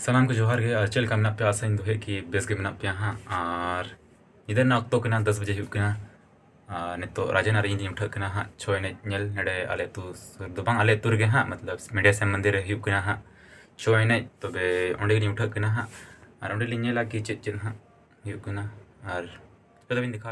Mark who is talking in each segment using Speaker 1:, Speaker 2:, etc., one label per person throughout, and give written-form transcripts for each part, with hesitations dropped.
Speaker 1: सामान को जोहार गे और चल का मेना पे आशा इन दोहे कि बेस गे मेना पे हाँ और इधर ना अक्तो के ना 10 बजे हुक ना नितो राजन और इन उठक ना हाँ 6 एने नेल नडे आले तु सुर दो बांग आले तुर गे हाँ मतलब मीडिया से मंदिर हुक ना हाँ 6 एने तबे ओंडे गे उठक ना हाँ और ओंडे लिन नेला कि चेक चेक हाँ हुक ना और तो बिन दिखा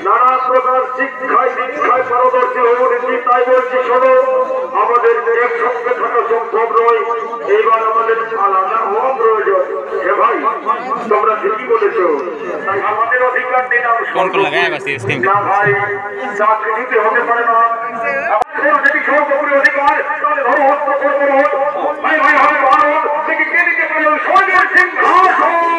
Speaker 1: নানা প্রকার শিক্ষায় দীক্ষায় পারদর্শী হয়ে উঠেছি, তাই বলছি শোনো, আমাদের একসঙ্গে থাকা সম্ভব নয়, এইবার আমাদের আলাদা হওয়া প্রয়োজন। হে ভাই, তোমরা ঠিকই বলেছো, তাই আমাদের অধিকার দিলাম না ভাই, চাকরি দিতে হতে পারে না, যদি সর্বোপরি অধিকার তাহলে ধরো হস্ত করবো ভাই ভাই হবে ভারত থেকে কে দিতে পারে স্বর্গের সিংহাসন।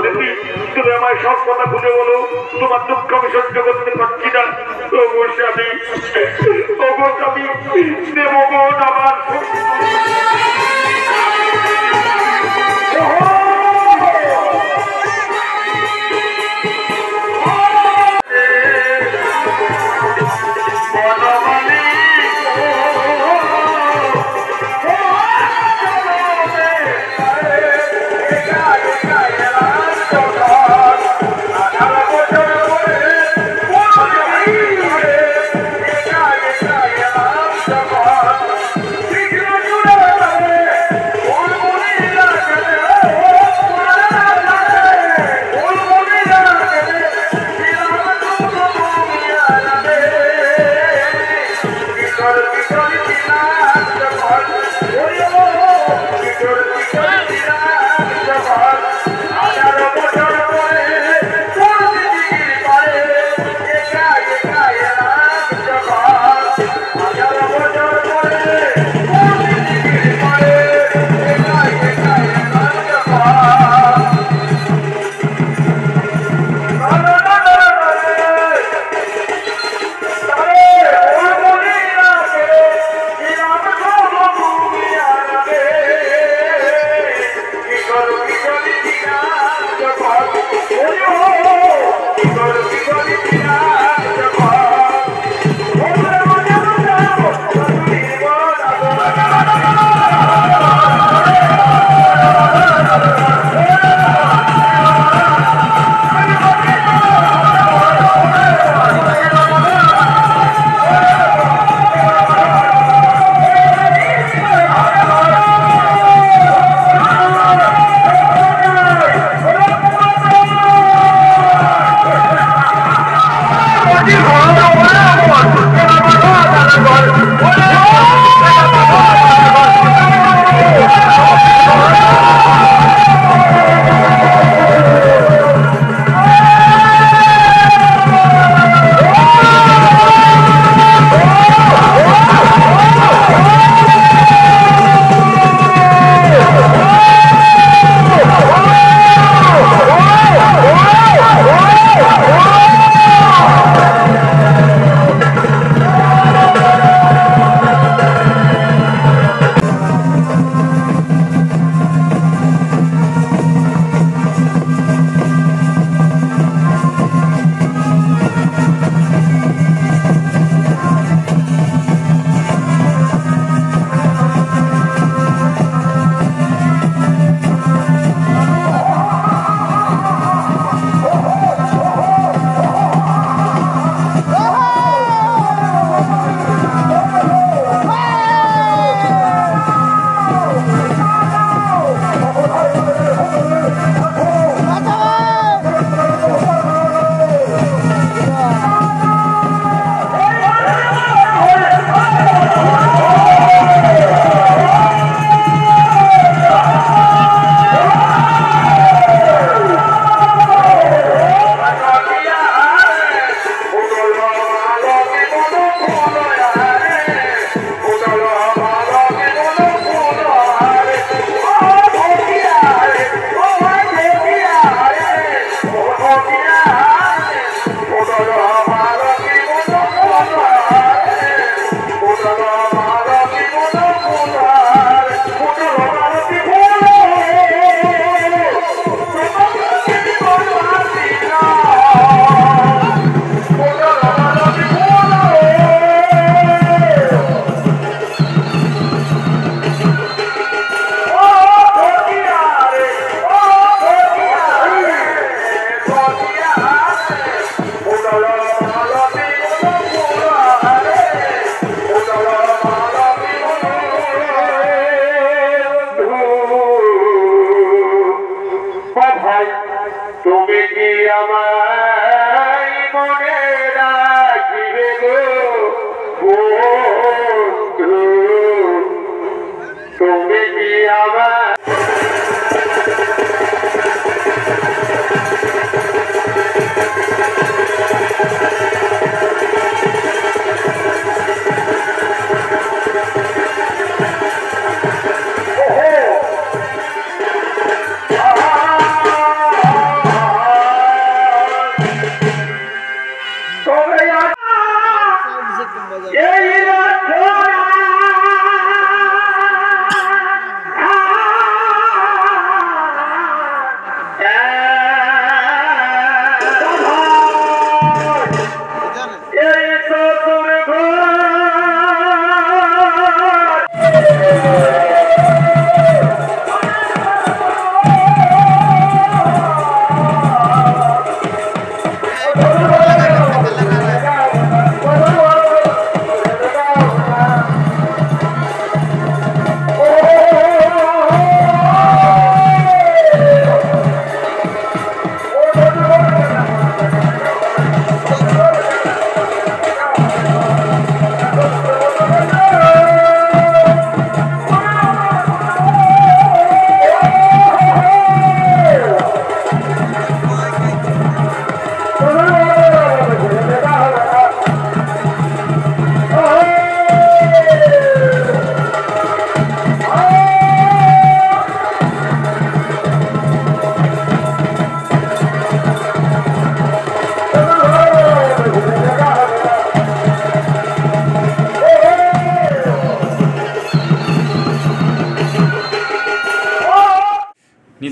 Speaker 1: দেখি তুমি আমার সব কথা খুলে বলো, তোমার দুঃখ আমি সহ্য করতে পারছি না। আমি দেবগণ আমার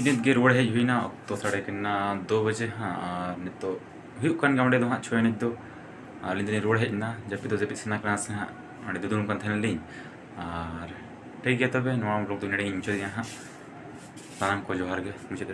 Speaker 2: नीत गे रुआड़ हेज हुईना तो साढ़े किना 2 बजे हाँ और नितो हुयुग कान गे हाँ 6 एनज दो अली रुआड़ हेजना जपी तो जपी सेना कना से हाँ अड़ी दुदुन कान थेनली और ठीक है तबे नोआ ब्लॉग तो नडे इंचो हाँ सानाम को जोहार गे मुझे